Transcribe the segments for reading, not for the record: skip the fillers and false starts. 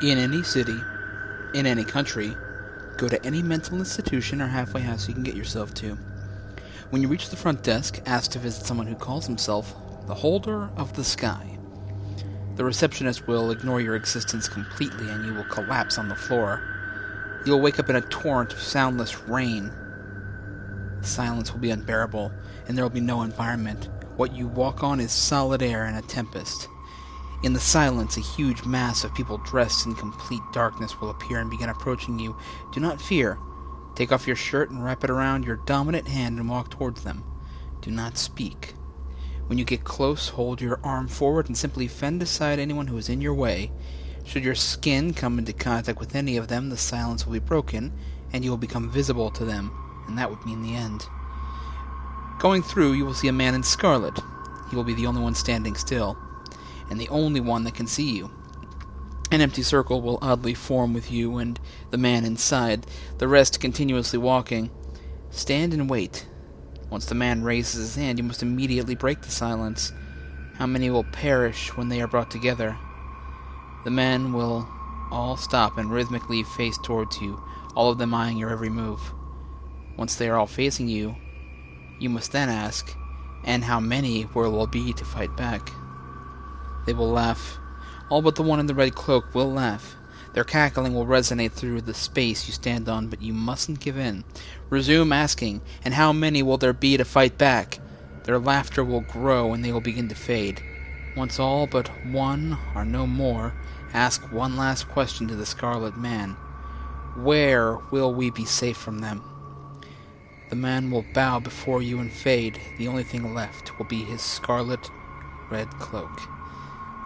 In any city, in any country, go to any mental institution or halfway house you can get yourself to. When you reach the front desk, ask to visit someone who calls himself the Holder of the Sky. The receptionist will ignore your existence completely and you will collapse on the floor. You will wake up in a torrent of soundless rain. Silence will be unbearable, and there will be no environment. What you walk on is solid air in a tempest. In the silence, a huge mass of people dressed in complete darkness will appear and begin approaching you. Do not fear. Take off your shirt and wrap it around your dominant hand and walk towards them. Do not speak. When you get close, hold your arm forward and simply fend aside anyone who is in your way. Should your skin come into contact with any of them, the silence will be broken, and you will become visible to them, and that would mean the end. Going through, you will see a man in scarlet. He will be the only one standing still, and the only one that can see you. An empty circle will oddly form with you and the man inside, the rest continuously walking. Stand and wait. Once the man raises his hand, you must immediately break the silence. How many will perish when they are brought together? The men will all stop and rhythmically face towards you, all of them eyeing your every move. Once they are all facing you, you must then ask, and how many will be to fight back? They will laugh. All but the one in the red cloak will laugh. Their cackling will resonate through the space you stand on, but you mustn't give in. Resume asking, and how many will there be to fight back? Their laughter will grow and they will begin to fade. Once all but one or no more, ask one last question to the Scarlet Man. Where will we be safe from them? The man will bow before you and fade. The only thing left will be his scarlet red cloak.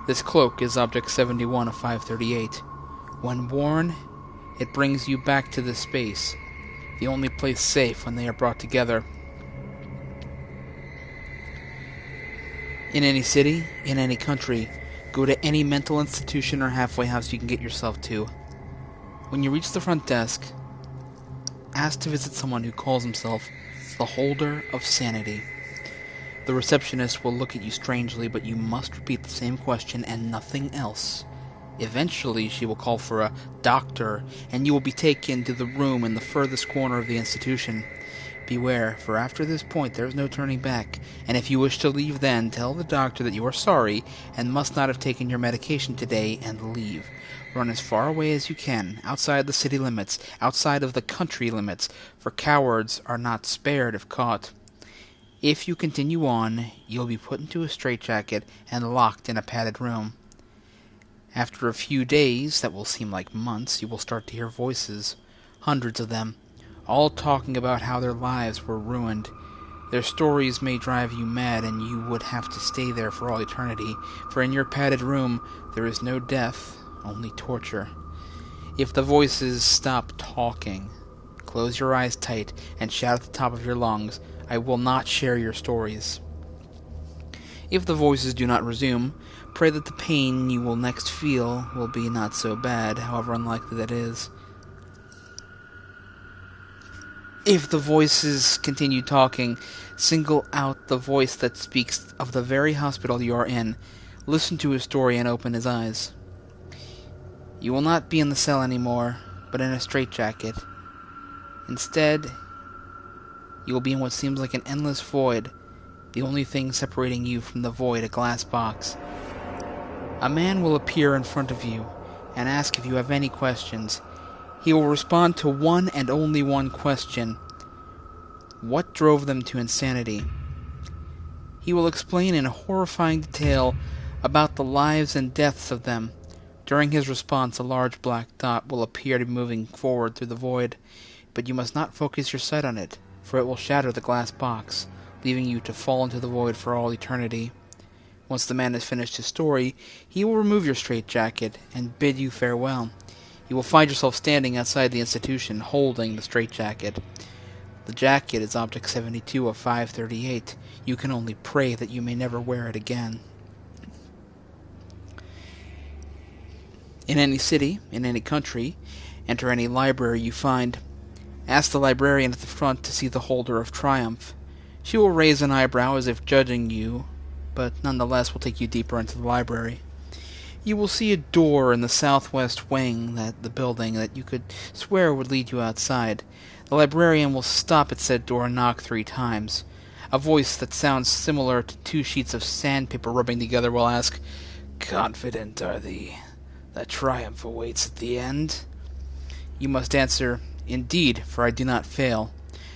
This cloak is Object 71 of 538. When worn, it brings you back to this space, the only place safe when they are brought together. In any city, in any country, go to any mental institution or halfway house you can get yourself to. When you reach the front desk, ask to visit someone who calls himself the Holder of Sanity. The receptionist will look at you strangely, but you must repeat the same question and nothing else. Eventually, she will call for a doctor, and you will be taken to the room in the furthest corner of the institution. Beware, for after this point there is no turning back, and if you wish to leave then, tell the doctor that you are sorry and must not have taken your medication today and leave. Run as far away as you can, outside the city limits, outside of the country limits, for cowards are not spared if caught. If you continue on, you will be put into a straitjacket and locked in a padded room. After a few days, that will seem like months, you will start to hear voices, hundreds of them, all talking about how their lives were ruined. Their stories may drive you mad, and you would have to stay there for all eternity, for in your padded room there is no death, only torture. If the voices stop talking, close your eyes tight and shout at the top of your lungs, I will not share your stories. If the voices do not resume, pray that the pain you will next feel will be not so bad, however unlikely that is. If the voices continue talking, single out the voice that speaks of the very hospital you are in. Listen to his story and open his eyes. You will not be in the cell anymore, but in a straitjacket. Instead, you will be in what seems like an endless void, the only thing separating you from the void a glass box. A man will appear in front of you and ask if you have any questions. He will respond to one and only one question. What drove them to insanity? He will explain in horrifying detail about the lives and deaths of them. During his response, a large black dot will appear to be moving forward through the void, but you must not focus your sight on it, for it will shatter the glass box, leaving you to fall into the void for all eternity. Once the man has finished his story, he will remove your straitjacket and bid you farewell. You will find yourself standing outside the institution, holding the straitjacket. The jacket is Object 72 of 538. You can only pray that you may never wear it again. In any city, in any country, enter any library you find. Ask the librarian at the front to see the Holder of Triumph. She will raise an eyebrow as if judging you, but nonetheless will take you deeper into the library. You will see a door in the southwest wing of the building that you could swear would lead you outside. The librarian will stop at said door and knock 3 times. A voice that sounds similar to 2 sheets of sandpaper rubbing together will ask, "Confident are thee, that triumph awaits at the end?" You must answer, "Indeed, for I do not fail."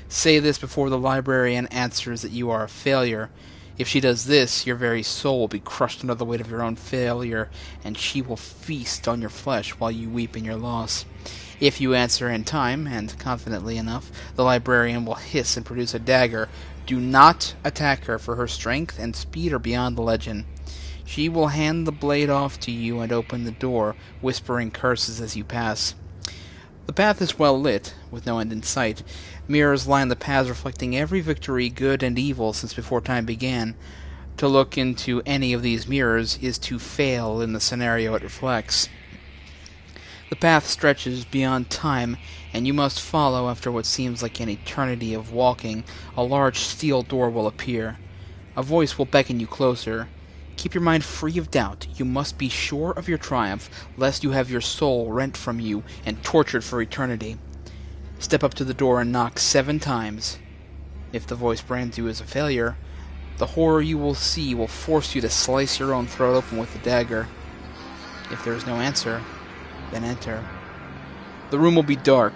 Say this before the librarian answers that you are a failure. If she does this, your very soul will be crushed under the weight of your own failure, and she will feast on your flesh while you weep in your loss. If you answer in time, and confidently enough, the librarian will hiss and produce a dagger. Do not attack her, for her strength and speed are beyond the legend. She will hand the blade off to you and open the door, whispering curses as you pass. The path is well lit, with no end in sight. Mirrors line the paths reflecting every victory, good and evil, since before time began. To look into any of these mirrors is to fail in the scenario it reflects. The path stretches beyond time, and you must follow. After what seems like an eternity of walking, a large steel door will appear. A voice will beckon you closer. Keep your mind free of doubt. You must be sure of your triumph, lest you have your soul rent from you and tortured for eternity. Step up to the door and knock 7 times. If the voice brands you as a failure, the horror you will see will force you to slice your own throat open with a dagger. If there is no answer, then enter. The room will be dark.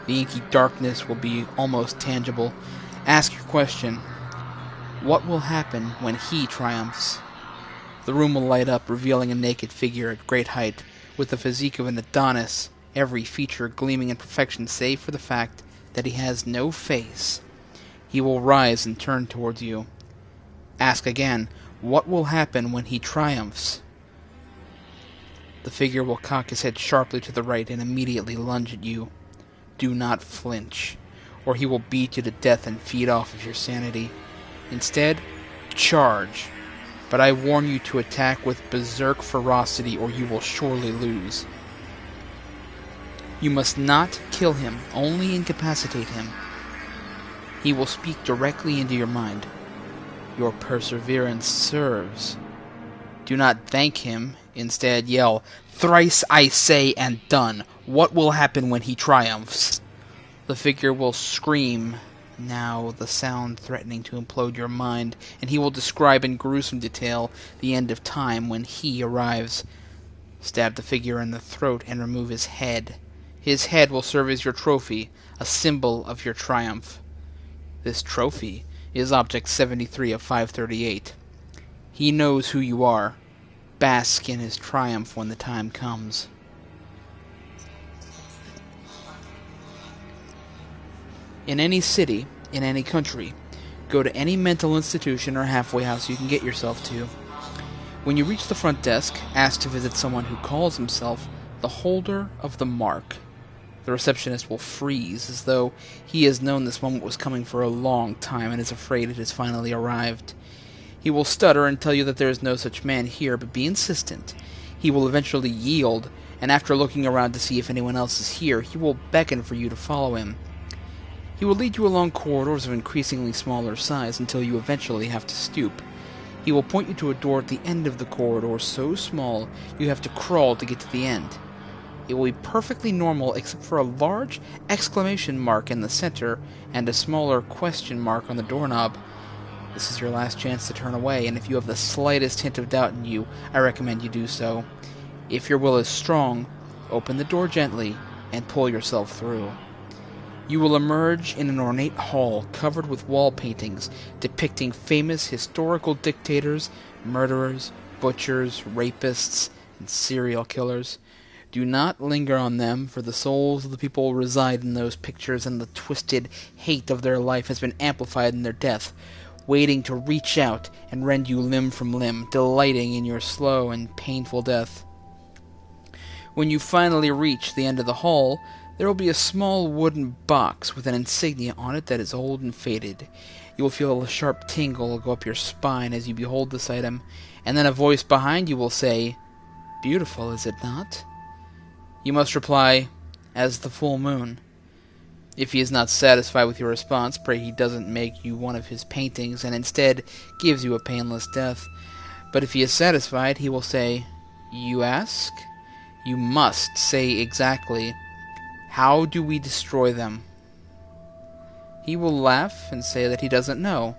The inky darkness will be almost tangible. Ask your question. What will happen when he triumphs? The room will light up, revealing a naked figure at great height, with the physique of an Adonis, every feature gleaming in perfection save for the fact that he has no face. He will rise and turn towards you. Ask again, what will happen when he triumphs? The figure will cock his head sharply to the right and immediately lunge at you. Do not flinch, or he will beat you to death and feed off of your sanity. Instead, charge. But I warn you to attack with berserk ferocity, or you will surely lose. You must not kill him, only incapacitate him. He will speak directly into your mind. Your perseverance serves. Do not thank him. Instead, yell, "Thrice I say and done. What will happen when he triumphs?" The figure will scream, now the sound threatening to implode your mind, and he will describe in gruesome detail the end of time when he arrives. Stab the figure in the throat and remove his head. His head will serve as your trophy, a symbol of your triumph. This trophy is Object 73 of 538. He knows who you are. Bask in his triumph when the time comes. In any city, in any country, go to any mental institution or halfway house you can get yourself to. When you reach the front desk, ask to visit someone who calls himself the Holder of the Mark. The receptionist will freeze, as though he has known this moment was coming for a long time and is afraid it has finally arrived. He will stutter and tell you that there is no such man here, but be insistent. He will eventually yield, and after looking around to see if anyone else is here, he will beckon for you to follow him. He will lead you along corridors of increasingly smaller size until you eventually have to stoop. He will point you to a door at the end of the corridor so small you have to crawl to get to the end. It will be perfectly normal except for a large exclamation mark in the center and a smaller question mark on the doorknob. This is your last chance to turn away, and if you have the slightest hint of doubt in you, I recommend you do so. If your will is strong, open the door gently and pull yourself through. You will emerge in an ornate hall covered with wall paintings depicting famous historical dictators, murderers, butchers, rapists, and serial killers. Do not linger on them, for the souls of the people reside in those pictures, and the twisted hate of their life has been amplified in their death, waiting to reach out and rend you limb from limb, delighting in your slow and painful death. When you finally reach the end of the hall, there will be a small wooden box with an insignia on it that is old and faded. You will feel a sharp tingle go up your spine as you behold this item, and then a voice behind you will say, "Beautiful, is it not?" You must reply, "As the full moon." If he is not satisfied with your response, pray he doesn't make you one of his paintings and instead gives you a painless death. But if he is satisfied, he will say, you ask? You must say exactly, how do we destroy them? He will laugh and say that he doesn't know,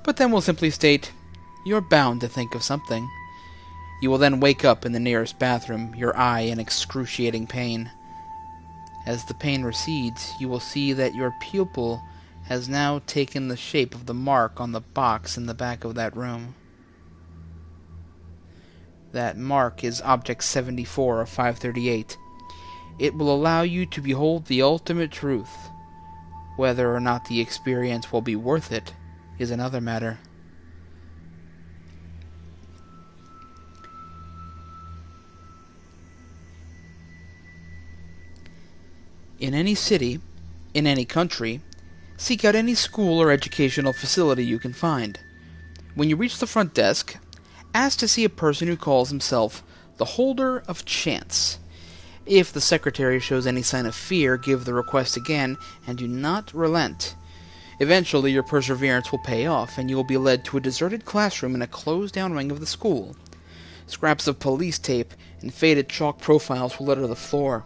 but then will simply state, you're bound to think of something. You will then wake up in the nearest bathroom, your eye in excruciating pain. As the pain recedes, you will see that your pupil has now taken the shape of the mark on the box in the back of that room. That mark is Object 74 of 538. It will allow you to behold the ultimate truth. Whether or not the experience will be worth it is another matter. In any city, in any country, seek out any school or educational facility you can find. When you reach the front desk, ask to see a person who calls himself the Holder of Chance. If the secretary shows any sign of fear, give the request again, and do not relent. Eventually, your perseverance will pay off, and you will be led to a deserted classroom in a closed-down wing of the school. Scraps of police tape and faded chalk profiles will litter the floor,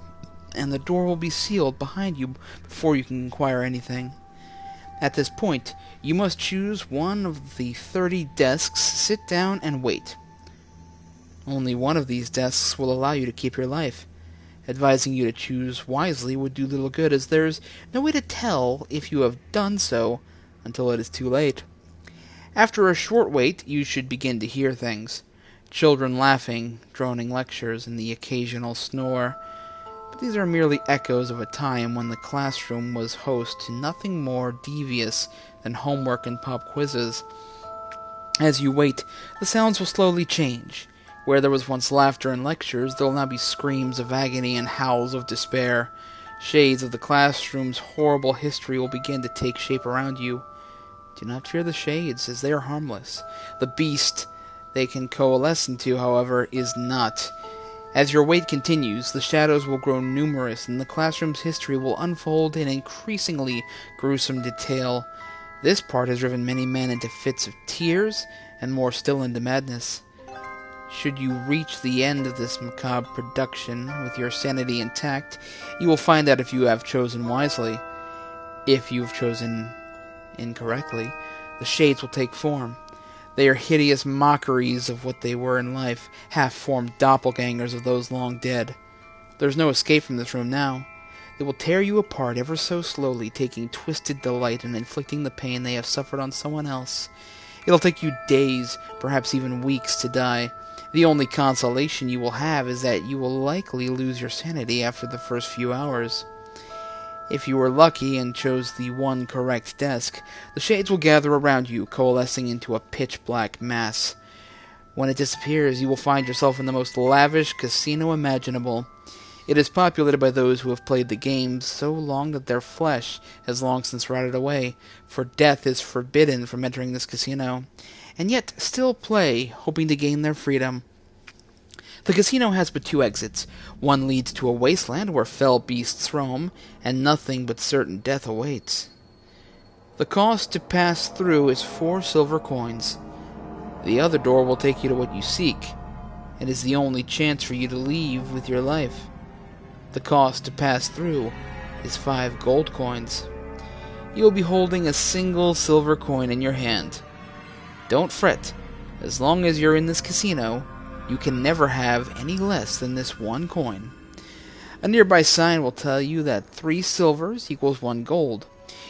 and the door will be sealed behind you before you can inquire anything. At this point, you must choose one of the 30 desks, sit down, and wait. Only one of these desks will allow you to keep your life. Advising you to choose wisely would do little good, as there is no way to tell if you have done so until it is too late. After a short wait, you should begin to hear things. Children laughing, droning lectures, and the occasional snore. But these are merely echoes of a time when the classroom was host to nothing more devious than homework and pop quizzes. As you wait, the sounds will slowly change. Where there was once laughter and lectures, there will now be screams of agony and howls of despair. Shades of the classroom's horrible history will begin to take shape around you. Do not fear the shades, as they are harmless. The beast they can coalesce into, however, is not. As your wait continues, the shadows will grow numerous, and the classroom's history will unfold in increasingly gruesome detail. This part has driven many men into fits of tears, and more still into madness. Should you reach the end of this macabre production with your sanity intact, you will find out if you have chosen wisely. If you have chosen incorrectly, the shades will take form. They are hideous mockeries of what they were in life, half-formed doppelgangers of those long dead. There's no escape from this room now. They will tear you apart ever so slowly, taking twisted delight in inflicting the pain they have suffered on someone else. It'll take you days, perhaps even weeks, to die. The only consolation you will have is that you will likely lose your sanity after the first few hours. If you were lucky and chose the one correct desk, the shades will gather around you, coalescing into a pitch-black mass. When it disappears, you will find yourself in the most lavish casino imaginable. It is populated by those who have played the games so long that their flesh has long since rotted away, for death is forbidden from entering this casino, and yet still play, hoping to gain their freedom. The casino has but 2 exits. One leads to a wasteland where fell beasts roam, and nothing but certain death awaits. The cost to pass through is 4 silver coins. The other door will take you to what you seek. It is the only chance for you to leave with your life. The cost to pass through is 5 gold coins. You will be holding a single silver coin in your hand. Don't fret. As long as you're in this casino, you can never have any less than this 1 coin. A nearby sign will tell you that 3 silvers equals 1 gold.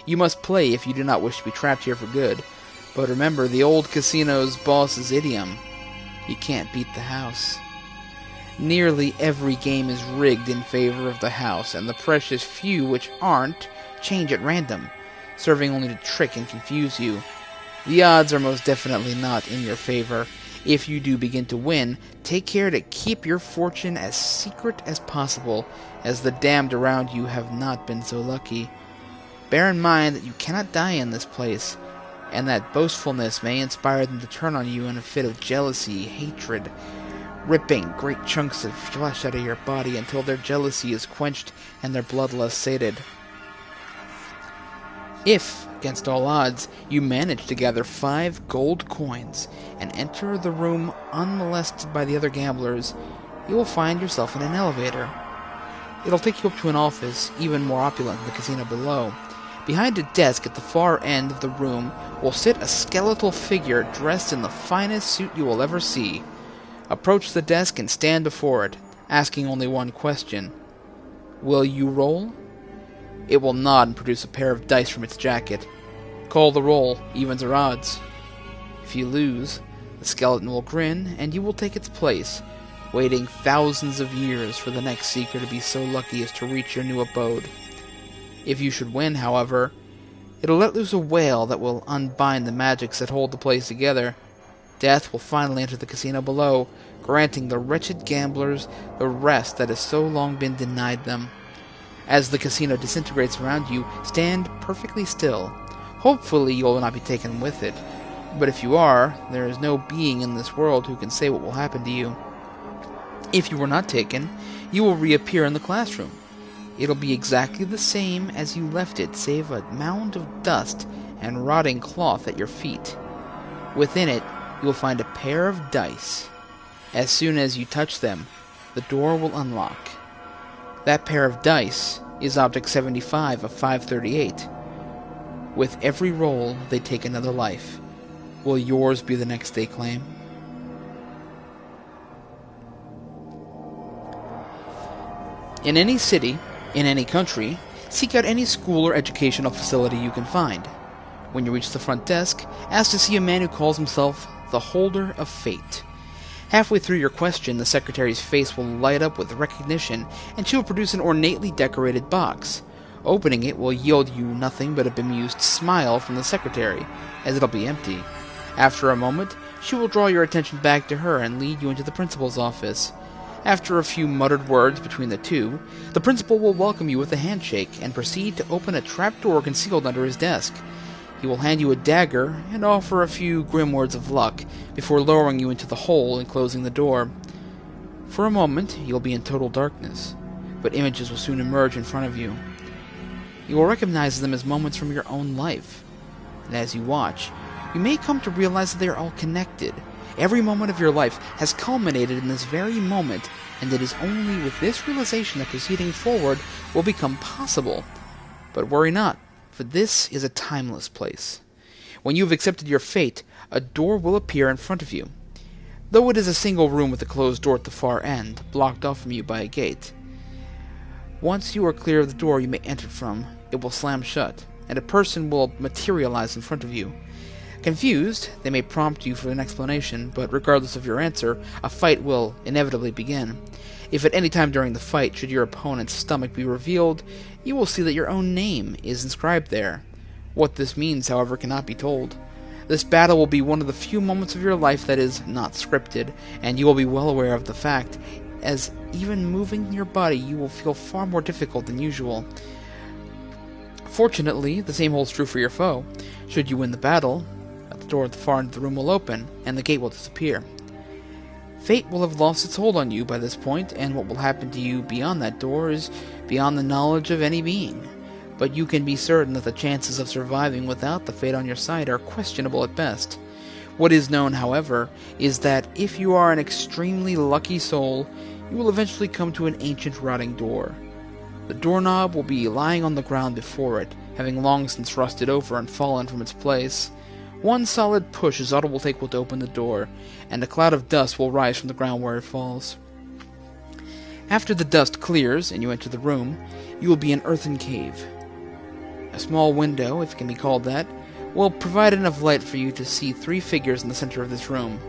You must play if you do not wish to be trapped here for good. But remember the old casino's boss's idiom: you can't beat the house. Nearly every game is rigged in favor of the house, and the precious few which aren't change at random, serving only to trick and confuse you. The odds are most definitely not in your favor. If you do begin to win, take care to keep your fortune as secret as possible, as the damned around you have not been so lucky. Bear in mind that you cannot die in this place, and that boastfulness may inspire them to turn on you in a fit of jealousy, hatred, ripping great chunks of flesh out of your body until their jealousy is quenched and their bloodlust sated. If, against all odds, you manage to gather 5 gold coins and enter the room unmolested by the other gamblers, you will find yourself in an elevator. It'll take you up to an office, even more opulent than the casino below. Behind a desk at the far end of the room will sit a skeletal figure dressed in the finest suit you will ever see. Approach the desk and stand before it, asking only one question. Will you roll? It will nod and produce a pair of dice from its jacket. Call the roll, evens or odds. If you lose, the skeleton will grin, and you will take its place, waiting thousands of years for the next seeker to be so lucky as to reach your new abode. If you should win, however, it'll let loose a wail that will unbind the magics that hold the place together. Death will finally enter the casino below, granting the wretched gamblers the rest that has so long been denied them. As the casino disintegrates around you, stand perfectly still. Hopefully you will not be taken with it. But if you are, there is no being in this world who can say what will happen to you. If you were not taken, you will reappear in the classroom. It'll be exactly the same as you left it, save a mound of dust and rotting cloth at your feet. Within it, you will find a pair of dice. As soon as you touch them, the door will unlock. That pair of dice is Object 75 of 538. With every roll, they take another life. Will yours be the next they claim? In any city, in any country, seek out any school or educational facility you can find. When you reach the front desk, ask to see a man who calls himself the Holder of Fate. Halfway through your question, the secretary's face will light up with recognition, and she will produce an ornately decorated box. Opening it will yield you nothing but a bemused smile from the secretary, as it'll be empty. After a moment, she will draw your attention back to her and lead you into the principal's office. After a few muttered words between the two, the principal will welcome you with a handshake and proceed to open a trapdoor concealed under his desk. He will hand you a dagger and offer a few grim words of luck before lowering you into the hole and closing the door. For a moment, you'll be in total darkness, but images will soon emerge in front of you. You will recognize them as moments from your own life, and as you watch, you may come to realize that they are all connected. Every moment of your life has culminated in this very moment, and it is only with this realization that proceeding forward will become possible. But worry not, for this is a timeless place. When you have accepted your fate, a door will appear in front of you, though it is a single room with a closed door at the far end, blocked off from you by a gate. Once you are clear of the door you may enter from, it will slam shut, and a person will materialize in front of you. Confused, they may prompt you for an explanation, but regardless of your answer, a fight will inevitably begin. If at any time during the fight should your opponent's stomach be revealed, you will see that your own name is inscribed there. What this means, however, cannot be told. This battle will be one of the few moments of your life that is not scripted, and you will be well aware of the fact, as even moving your body you will feel far more difficult than usual. Fortunately, the same holds true for your foe. Should you win the battle, the door at the far end of the room will open, and the gate will disappear. Fate will have lost its hold on you by this point, and what will happen to you beyond that door is beyond the knowledge of any being. But you can be certain that the chances of surviving without the fate on your side are questionable at best. What is known, however, is that if you are an extremely lucky soul, you will eventually come to an ancient rotting door. The doorknob will be lying on the ground before it, having long since rusted over and fallen from its place. One solid push is all it will take to open the door, and a cloud of dust will rise from the ground where it falls. After the dust clears and you enter the room, you will be in an earthen cave. A small window, if it can be called that, will provide enough light for you to see three figures in the center of this room.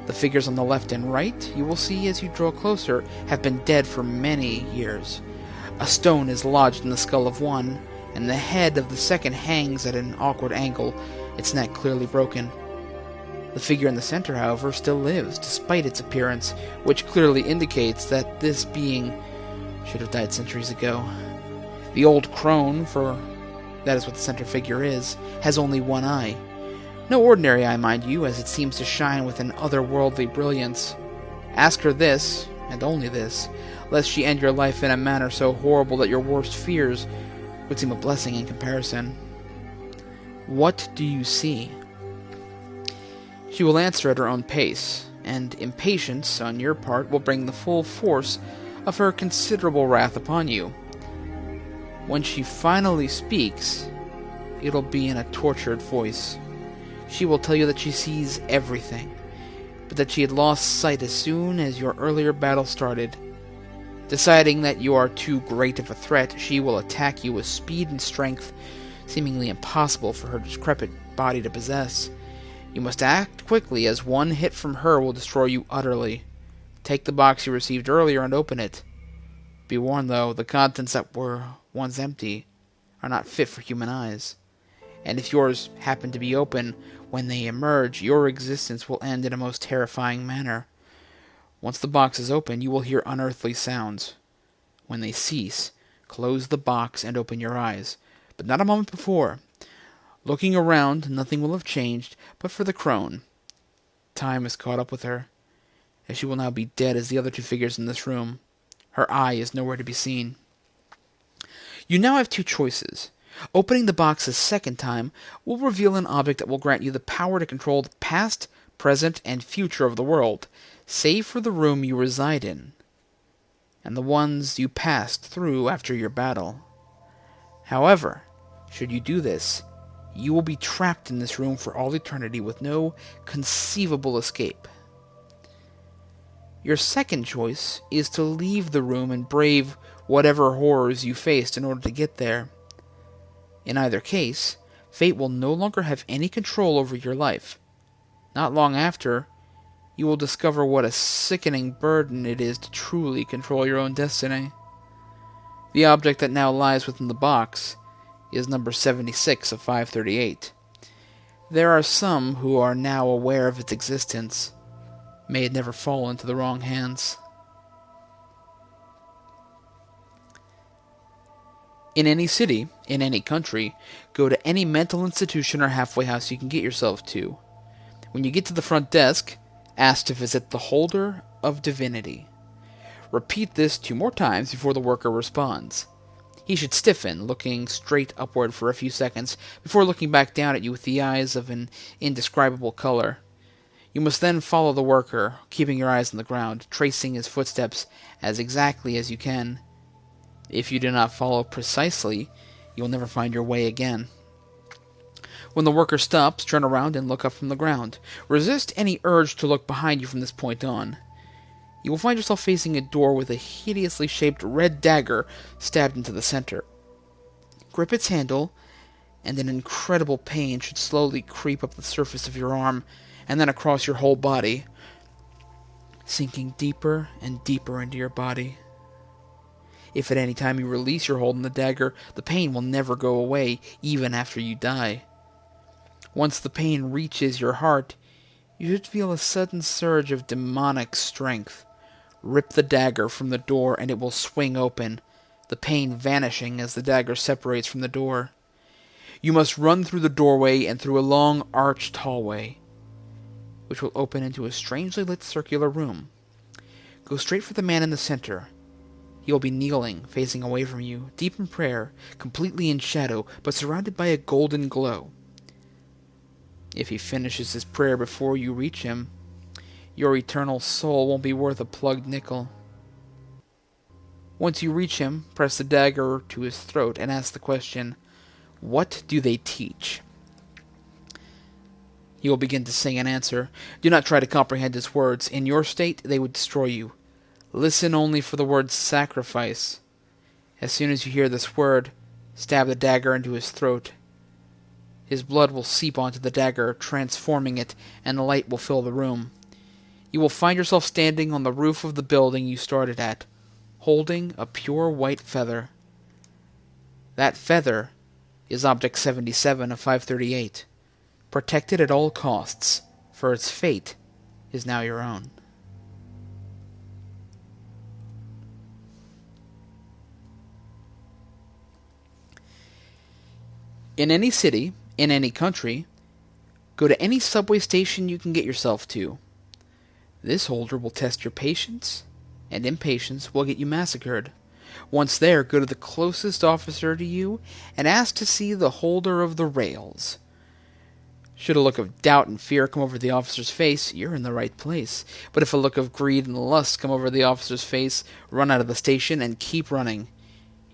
The figures on the left and right, you will see as you draw closer, have been dead for many years. A stone is lodged in the skull of one, and the head of the second hangs at an awkward angle, its neck clearly broken. The figure in the center, however, still lives, despite its appearance, which clearly indicates that this being should have died centuries ago. The old crone, for that is what the center figure is, has only one eye. No ordinary eye, mind you, as it seems to shine with an otherworldly brilliance. Ask her this, and only this, lest she end your life in a manner so horrible that your worst fears would seem a blessing in comparison. What do you see? She will answer at her own pace, and impatience on your part will bring the full force of her considerable wrath upon you. When she finally speaks, it'll be in a tortured voice. She will tell you that she sees everything, but that she had lost sight as soon as your earlier battle started. Deciding that you are too great of a threat, she will attack you with speed and strength seemingly impossible for her decrepit body to possess. You must act quickly, as one hit from her will destroy you utterly. Take the box you received earlier and open it. Be warned, though, the contents that were once empty are not fit for human eyes, and if yours happen to be open when they emerge, your existence will end in a most terrifying manner. Once the box is open, you will hear unearthly sounds. When they cease, close the box and open your eyes, but not a moment before. Looking around, nothing will have changed but for the crone. Time has caught up with her, as she will now be dead as the other two figures in this room. Her eye is nowhere to be seen. You now have two choices. Opening the box a second time will reveal an object that will grant you the power to control the past, present, and future of the world, save for the room you reside in, and the ones you passed through after your battle. However, should you do this, you will be trapped in this room for all eternity with no conceivable escape. Your second choice is to leave the room and brave whatever horrors you faced in order to get there. In either case, fate will no longer have any control over your life. Not long after, you will discover what a sickening burden it is to truly control your own destiny. The object that now lies within the box is number 76 of 538. There are some who are now aware of its existence. May it never fall into the wrong hands. In any city, in any country, go to any mental institution or halfway house you can get yourself to. When you get to the front desk, ask to visit the Holder of Divinity. Repeat this 2 more times before the worker responds. He should stiffen, looking straight upward for a few seconds, before looking back down at you with the eyes of an indescribable color. You must then follow the worker, keeping your eyes on the ground, tracing his footsteps as exactly as you can. If you do not follow precisely, you will never find your way again. When the worker stops, turn around and look up from the ground. Resist any urge to look behind you from this point on. You will find yourself facing a door with a hideously shaped red dagger stabbed into the center. Grip its handle, and an incredible pain should slowly creep up the surface of your arm, and then across your whole body, sinking deeper and deeper into your body. If at any time you release your hold on the dagger, the pain will never go away, even after you die. Once the pain reaches your heart, you should feel a sudden surge of demonic strength. Rip the dagger from the door and it will swing open, the pain vanishing as the dagger separates from the door. You must run through the doorway and through a long arched hallway, which will open into a strangely lit circular room. Go straight for the man in the center. He will be kneeling, facing away from you, deep in prayer, completely in shadow, but surrounded by a golden glow. If he finishes his prayer before you reach him, your eternal soul won't be worth a plugged nickel. Once you reach him, press the dagger to his throat and ask the question, "What do they teach?" He will begin to sing and answer. Do not try to comprehend his words. In your state, they would destroy you. Listen only for the word sacrifice. As soon as you hear this word, stab the dagger into his throat. His blood will seep onto the dagger, transforming it, and the light will fill the room. You will find yourself standing on the roof of the building you started at, holding a pure white feather. That feather is Object 77 of 538. Protect it at all costs, for its fate is now your own. In any city, in any country, go to any subway station you can get yourself to. This holder will test your patience, and impatience will get you massacred. Once there, go to the closest officer to you and ask to see the holder of the rails. Should a look of doubt and fear come over the officer's face, you're in the right place. But if a look of greed and lust come over the officer's face, run out of the station and keep running.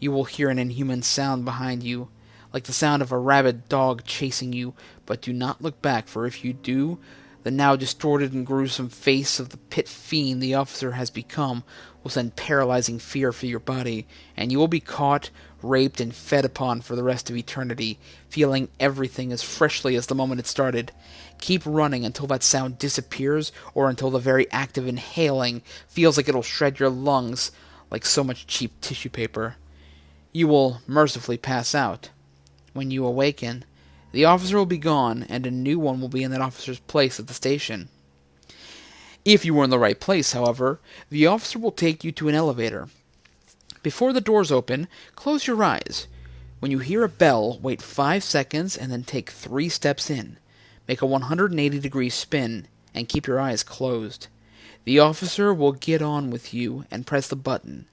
You will hear an inhuman sound behind you, like the sound of a rabid dog chasing you, but do not look back, for if you do, the now distorted and gruesome face of the pit fiend the officer has become will send paralyzing fear through your body, and you will be caught, raped, and fed upon for the rest of eternity, feeling everything as freshly as the moment it started. Keep running until that sound disappears, or until the very act of inhaling feels like it'll shred your lungs like so much cheap tissue paper. You will mercifully pass out. When you awaken, the officer will be gone, and a new one will be in that officer's place at the station. If you were in the right place, however, the officer will take you to an elevator. Before the doors open, close your eyes. When you hear a bell, wait 5 seconds and then take 3 steps in. Make a 180-degree spin and keep your eyes closed. The officer will get on with you and press the button.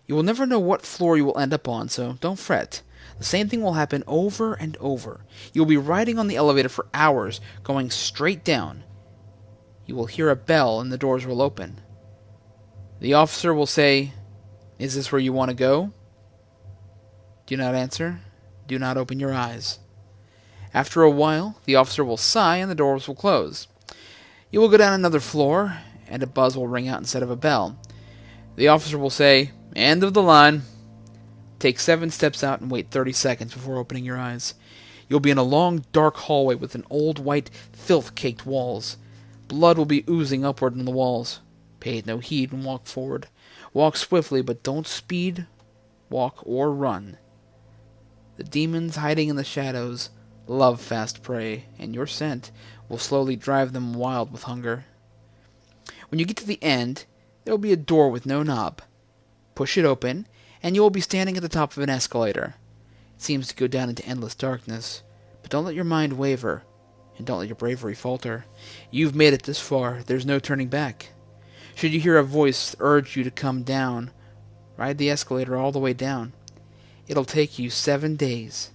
You will never know what floor you will end up on, so don't fret. The same thing will happen over and over. You will be riding on the elevator for hours, going straight down. You will hear a bell and the doors will open. The officer will say, "Is this where you want to go?" Do not answer. Do not open your eyes. After a while, the officer will sigh and the doors will close. You will go down another floor, and a buzz will ring out instead of a bell. The officer will say, "End of the line." Take 7 steps out and wait 30 seconds before opening your eyes. You'll be in a long, dark hallway with an old, white, filth-caked walls. Blood will be oozing upward in the walls. Pay it no heed and walk forward. Walk swiftly, but don't speed, walk, or run. The demons hiding in the shadows love fast prey, and your scent will slowly drive them wild with hunger. When you get to the end, there will be a door with no knob. Push it open, and you will be standing at the top of an escalator. It seems to go down into endless darkness, but don't let your mind waver, and don't let your bravery falter. You've made it this far. There's no turning back. Should you hear a voice urge you to come down, ride the escalator all the way down. It'll take you 7 days.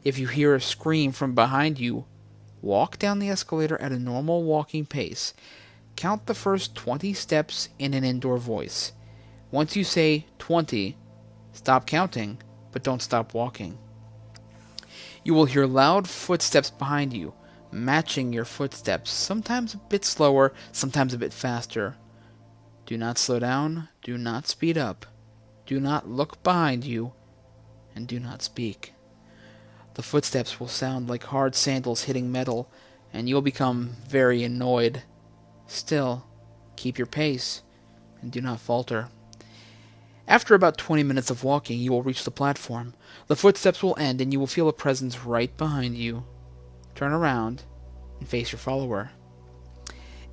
If you hear a scream from behind you, walk down the escalator at a normal walking pace. Count the first 20 steps in an indoor voice. Once you say 20, stop counting, but don't stop walking. You will hear loud footsteps behind you, matching your footsteps, sometimes a bit slower, sometimes a bit faster. Do not slow down, do not speed up, do not look behind you, and do not speak. The footsteps will sound like hard sandals hitting metal, and you'll become very annoyed. Still, keep your pace, and do not falter. After about 20 minutes of walking, you will reach the platform. The footsteps will end, and you will feel a presence right behind you. Turn around and face your follower.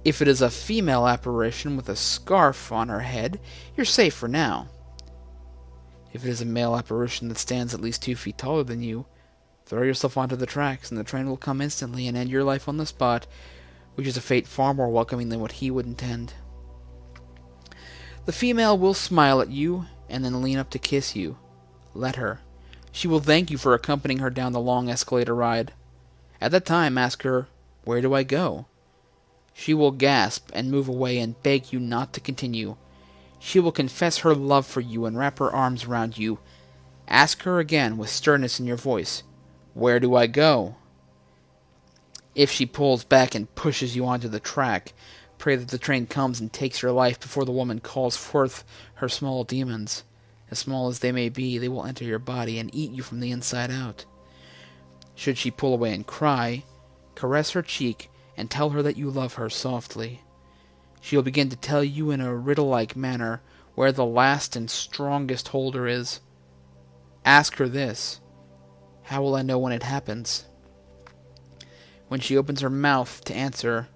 If it is a female apparition with a scarf on her head, you're safe for now. If it is a male apparition that stands at least 2 feet taller than you, throw yourself onto the tracks, and the train will come instantly and end your life on the spot, which is a fate far more welcoming than what he would intend. The female will smile at you and then lean up to kiss you. Let her. She will thank you for accompanying her down the long escalator ride. At that time, ask her, "Where do I go?" She will gasp and move away and beg you not to continue. She will confess her love for you and wrap her arms around you. Ask her again with sternness in your voice, "Where do I go?" If she pulls back and pushes you onto the track, pray that the train comes and takes your life before the woman calls forth her small demons. As small as they may be, they will enter your body and eat you from the inside out. Should she pull away and cry, caress her cheek and tell her that you love her softly. She will begin to tell you in a riddle-like manner where the last and strongest holder is. Ask her this: "How will I know when it happens?" When she opens her mouth to answer,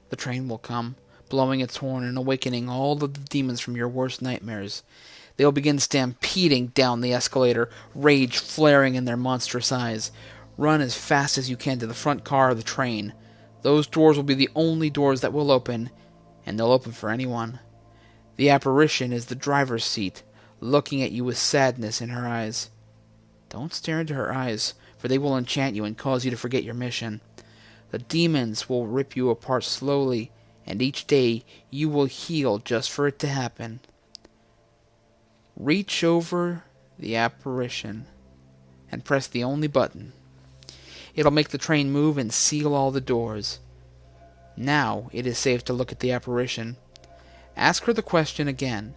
the train will come, blowing its horn and awakening all of the demons from your worst nightmares. They will begin stampeding down the escalator, rage flaring in their monstrous eyes. Run as fast as you can to the front car of the train. Those doors will be the only doors that will open, and they'll open for anyone. The apparition is the driver's seat, looking at you with sadness in her eyes. Don't stare into her eyes, for they will enchant you and cause you to forget your mission. The demons will rip you apart slowly, and each day you will heal just for it to happen. Reach over the apparition and press the only button. It'll make the train move and seal all the doors. Now it is safe to look at the apparition. Ask her the question again.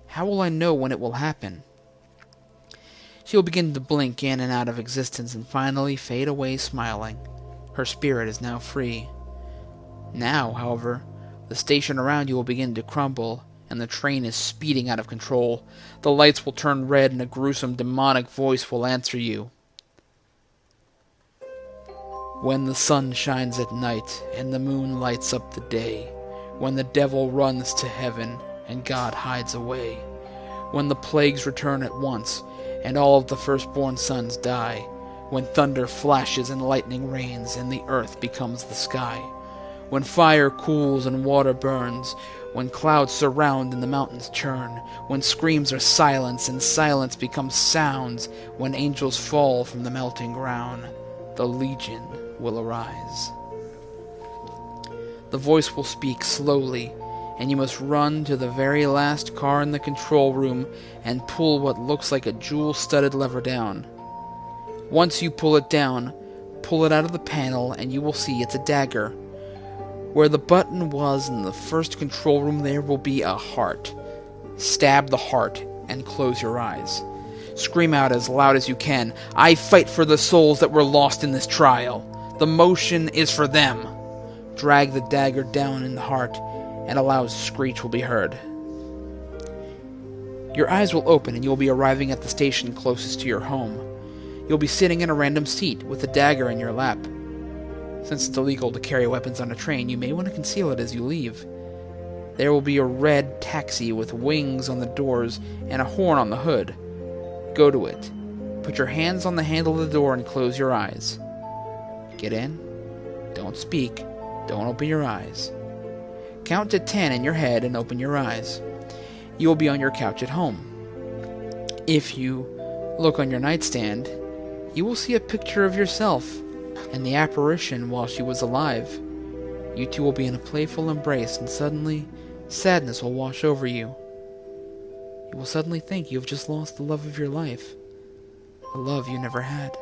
How will I know when it will happen? She will begin to blink in and out of existence and finally fade away smiling. Her spirit is now free. Now, however, the station around you will begin to crumble, and the train is speeding out of control. The lights will turn red and a gruesome demonic voice will answer you. When the sun shines at night and the moon lights up the day, when the devil runs to heaven and God hides away, when the plagues return at once and all of the firstborn sons die, when thunder flashes and lightning rains and the earth becomes the sky, when fire cools and water burns, when clouds surround and the mountains churn, when screams are silence and silence becomes sounds, when angels fall from the melting ground, the legion will arise. The voice will speak slowly, and you must run to the very last car in the control room and pull what looks like a jewel-studded lever down. Once you pull it down, pull it out of the panel and you will see it's a dagger. Where the button was in the first control room, there will be a heart. Stab the heart and close your eyes. Scream out as loud as you can, "I fight for the souls that were lost in this trial. The motion is for them." Drag the dagger down in the heart, and a loud screech will be heard. Your eyes will open and you will be arriving at the station closest to your home. You'll be sitting in a random seat with a dagger in your lap. Since it's illegal to carry weapons on a train, you may want to conceal it as you leave. There will be a red taxi with wings on the doors and a horn on the hood. Go to it. Put your hands on the handle of the door and close your eyes. Get in. Don't speak. Don't open your eyes. Count to 10 in your head and open your eyes. You will be on your couch at home. If you look on your nightstand, you will see a picture of yourself and the apparition while she was alive. You two will be in a playful embrace, and suddenly, sadness will wash over you. You will suddenly think you have just lost the love of your life, a love you never had.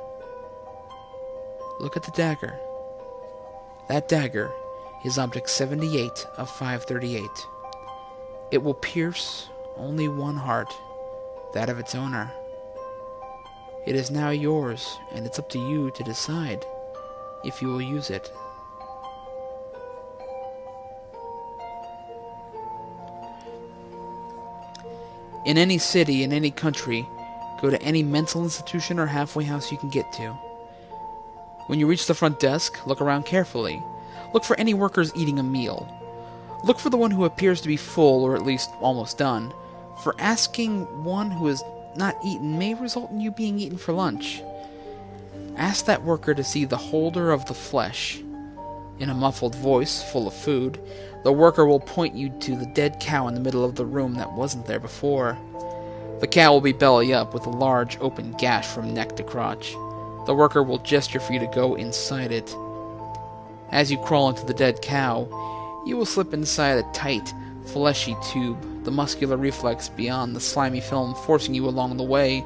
Look at the dagger. That dagger is object 78 of 538. It will pierce only one heart, that of its owner. It is now yours, and it's up to you to decide if you will use it. In any city, in any country, go to any mental institution or halfway house you can get to. When you reach the front desk, look around carefully. Look for any workers eating a meal. Look for the one who appears to be full or at least almost done, for asking one who has not eaten may result in you being eaten for lunch. Ask that worker to see the holder of the flesh. In a muffled voice, full of food, the worker will point you to the dead cow in the middle of the room that wasn't there before. The cow will be belly up with a large open gash from neck to crotch. The worker will gesture for you to go inside it. As you crawl into the dead cow, you will slip inside a tight, fleshy tube, the muscular reflex beyond the slimy film forcing you along the way.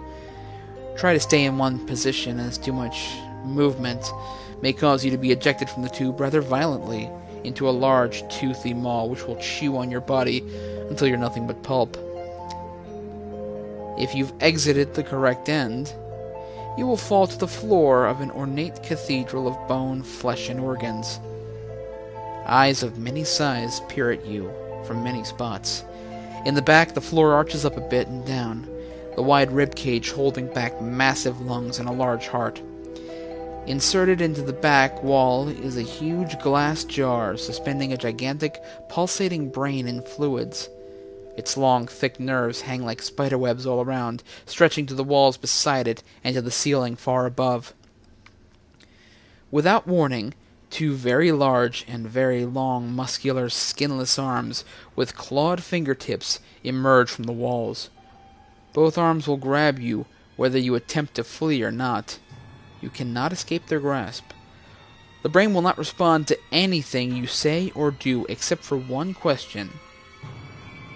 Try to stay in one position, as too much movement may cause you to be ejected from the tube rather violently into a large, toothy maw which will chew on your body until you're nothing but pulp. If you've exited the correct end, you will fall to the floor of an ornate cathedral of bone, flesh, and organs. Eyes of many sizes peer at you from many spots. In the back, the floor arches up a bit and down, the wide rib cage holding back massive lungs and a large heart. Inserted into the back wall is a huge glass jar suspending a gigantic, pulsating brain in fluids. Its long, thick nerves hang like spiderwebs all around, stretching to the walls beside it and to the ceiling far above. Without warning, two very large and very long, muscular, skinless arms with clawed fingertips emerge from the walls. Both arms will grab you, whether you attempt to flee or not. You cannot escape their grasp. The The brain will not respond to anything you say or do except for one question.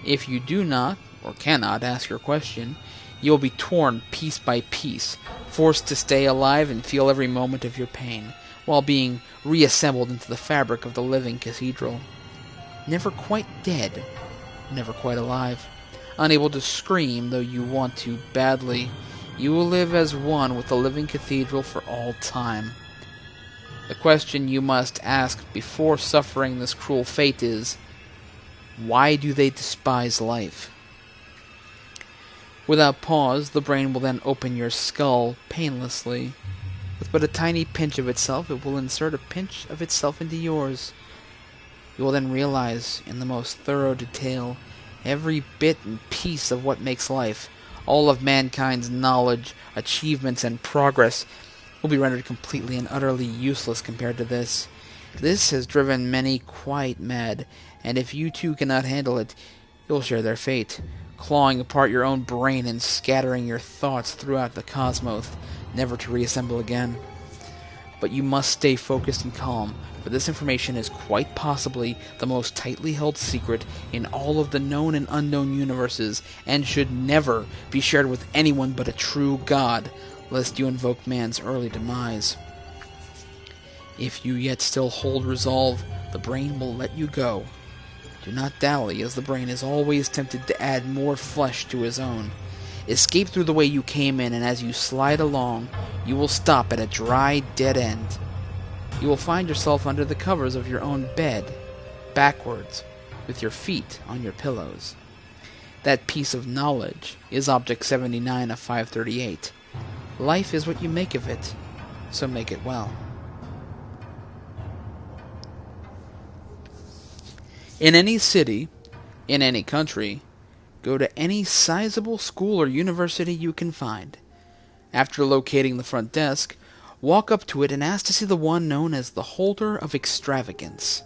If you do not, or cannot, ask your question, you will be torn piece by piece, forced to stay alive and feel every moment of your pain, while being reassembled into the fabric of the living cathedral. Never quite dead, never quite alive, unable to scream though you want to badly, you will live as one with the living cathedral for all time. The question you must ask before suffering this cruel fate is, why do they despise life? Without pause, the brain will then open your skull painlessly. With but a tiny pinch of itself, it will insert a pinch of itself into yours. You will then realize, in the most thorough detail, every bit and piece of what makes life. All of mankind's knowledge, achievements, and progress will be rendered completely and utterly useless compared to this. This has driven many quite mad, and if you too cannot handle it, you'll share their fate, clawing apart your own brain and scattering your thoughts throughout the cosmos, never to reassemble again. But you must stay focused and calm, for this information is quite possibly the most tightly held secret in all of the known and unknown universes, and should never be shared with anyone but a true God, lest you invoke man's early demise. If you yet still hold resolve, the brain will let you go. Do not dally, as the brain is always tempted to add more flesh to his own. Escape through the way you came in, and as you slide along, you will stop at a dry, dead end. You will find yourself under the covers of your own bed, backwards, with your feet on your pillows. That piece of knowledge is Object 79 of 538. Life is what you make of it, so make it well. In any city, in any country, go to any sizable school or university you can find. After locating the front desk, walk up to it and ask to see the one known as the Holder of Extravagance.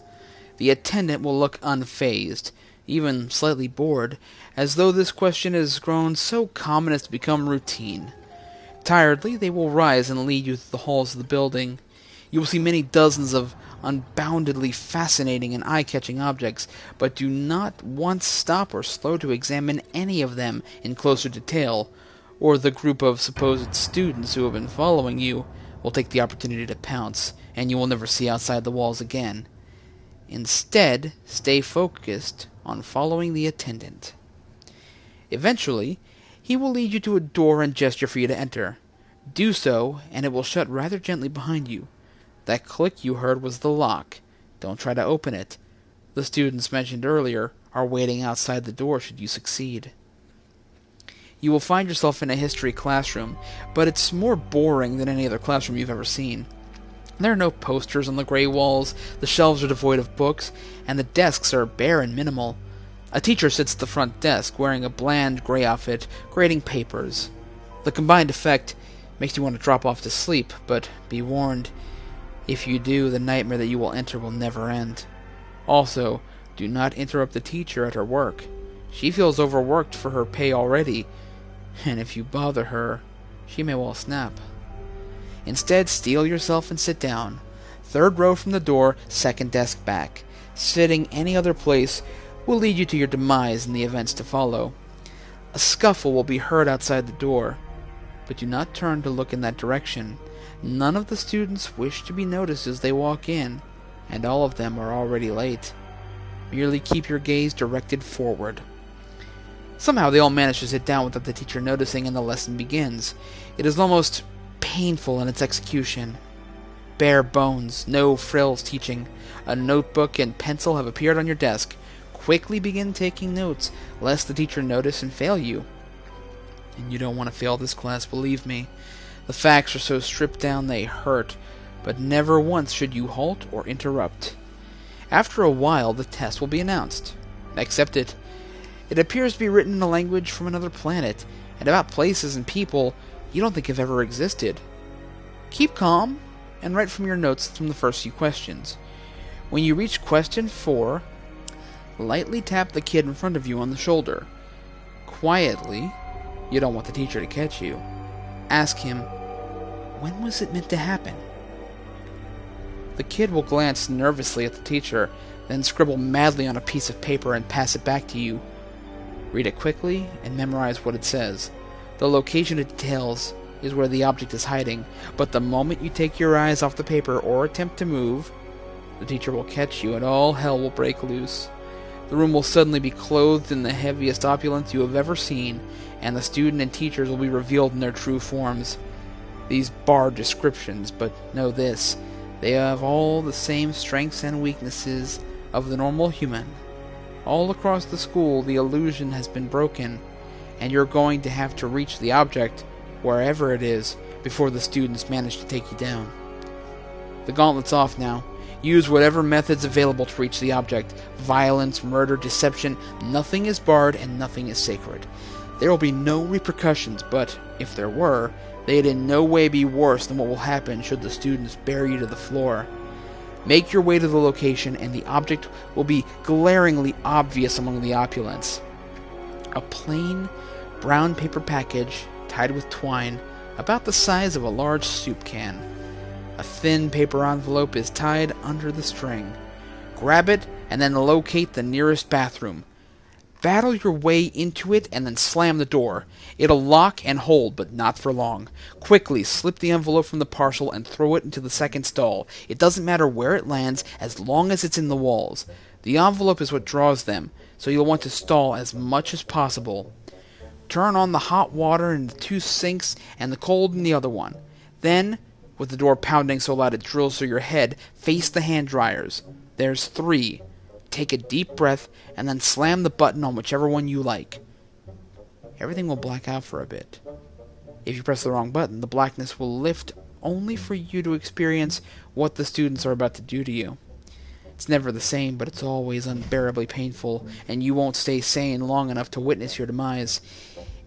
The attendant will look unfazed, even slightly bored, as though this question has grown so common as to become routine. Tiredly, they will rise and lead you through the halls of the building. You will see many dozens of unboundedly fascinating and eye-catching objects, but do not once stop or slow to examine any of them in closer detail, or the group of supposed students who have been following you will take the opportunity to pounce, and you will never see outside the walls again. Instead, stay focused on following the attendant. Eventually, he will lead you to a door and gesture for you to enter. Do so, and it will shut rather gently behind you. That click you heard was the lock. Don't try to open it. The students mentioned earlier are waiting outside the door should you succeed. You will find yourself in a history classroom, but it's more boring than any other classroom you've ever seen. There are no posters on the gray walls, the shelves are devoid of books, and the desks are bare and minimal. A teacher sits at the front desk, wearing a bland gray outfit, grading papers. The combined effect makes you want to drop off to sleep, but be warned, if you do, the nightmare that you will enter will never end. Also, do not interrupt the teacher at her work. She feels overworked for her pay already, and if you bother her, she may well snap. Instead, steel yourself and sit down. Third row from the door, second desk back. Sitting any other place will lead you to your demise in the events to follow. A scuffle will be heard outside the door, but do not turn to look in that direction. None of the students wish to be noticed as they walk in, and all of them are already late. Merely keep your gaze directed forward. Somehow they all manage to sit down without the teacher noticing, and the lesson begins. It is almost painful in its execution. Bare bones, no frills teaching. A notebook and pencil have appeared on your desk. Quickly begin taking notes, lest the teacher notice and fail you. And you don't want to fail this class, believe me. The facts are so stripped down they hurt, but never once should you halt or interrupt. After a while, the test will be announced. Accept it. It appears to be written in a language from another planet, and about places and people you don't think have ever existed. Keep calm, and write from your notes from the first few questions. When you reach question 4, lightly tap the kid in front of you on the shoulder. Quietly, you don't want the teacher to catch you. Ask him, when was it meant to happen? The kid will glance nervously at the teacher, then scribble madly on a piece of paper and pass it back to you. Read it quickly and memorize what it says. The location it details is where the object is hiding, but the moment you take your eyes off the paper or attempt to move, the teacher will catch you and all hell will break loose. The room will suddenly be clothed in the heaviest opulence you have ever seen, and the student and teachers will be revealed in their true forms. These bar descriptions, but know this, they have all the same strengths and weaknesses of the normal human. All across the school the illusion has been broken, and you're going to have to reach the object, wherever it is, before the students manage to take you down. The gauntlet's off now. Use whatever methods available to reach the object. Violence, murder, deception, nothing is barred and nothing is sacred. There will be no repercussions, but if there were, they'd in no way be worse than what will happen should the students bear you to the floor. Make your way to the location and the object will be glaringly obvious among the opulence. A plain brown paper package tied with twine about the size of a large soup can. A thin paper envelope is tied under the string. Grab it and then locate the nearest bathroom. Battle your way into it and then slam the door. It'll lock and hold, but not for long. Quickly slip the envelope from the parcel and throw it into the second stall. It doesn't matter where it lands as long as it's in the walls. The envelope is what draws them, so you'll want to stall as much as possible. Turn on the hot water in the 2 sinks and the cold in the other one. Then, with the door pounding so loud it drills through your head, face the hand dryers. There's 3. Take a deep breath and then slam the button on whichever one you like. Everything will black out for a bit. If you press the wrong button, the blackness will lift only for you to experience what the students are about to do to you. It's never the same, but it's always unbearably painful, and you won't stay sane long enough to witness your demise.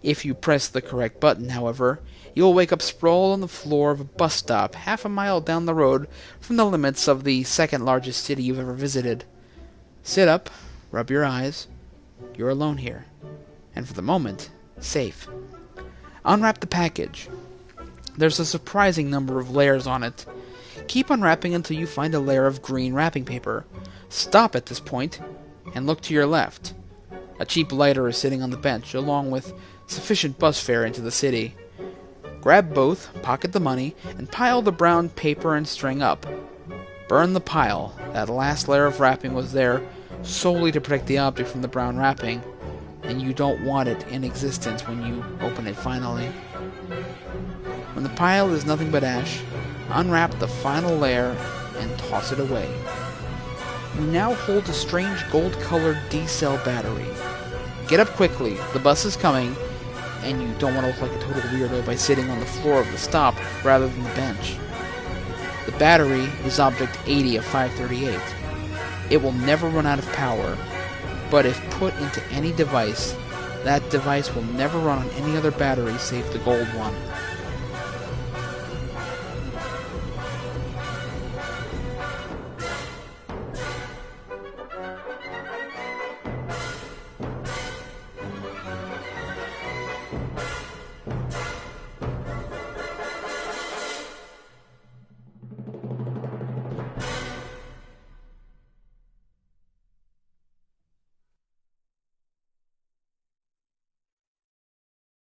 If you press the correct button, however, you'll wake up sprawled on the floor of a bus stop half a mile down the road from the limits of the second largest city you've ever visited. Sit up, rub your eyes. You're alone here, and for the moment, safe. Unwrap the package. There's a surprising number of layers on it. Keep unwrapping until you find a layer of green wrapping paper. Stop at this point, and look to your left. A cheap lighter is sitting on the bench, along with sufficient bus fare into the city. Grab both, pocket the money, and pile the brown paper and string up. Burn the pile. That last layer of wrapping was there solely to protect the object from the brown wrapping, and you don't want it in existence when you open it finally. When the pile is nothing but ash, unwrap the final layer and toss it away. You now hold a strange gold-colored D-cell battery. Get up quickly, the bus is coming, and you don't want to look like a total weirdo by sitting on the floor of the stop rather than the bench. The battery is Object 80 of 538. It will never run out of power, but if put into any device, that device will never run on any other battery save the gold one.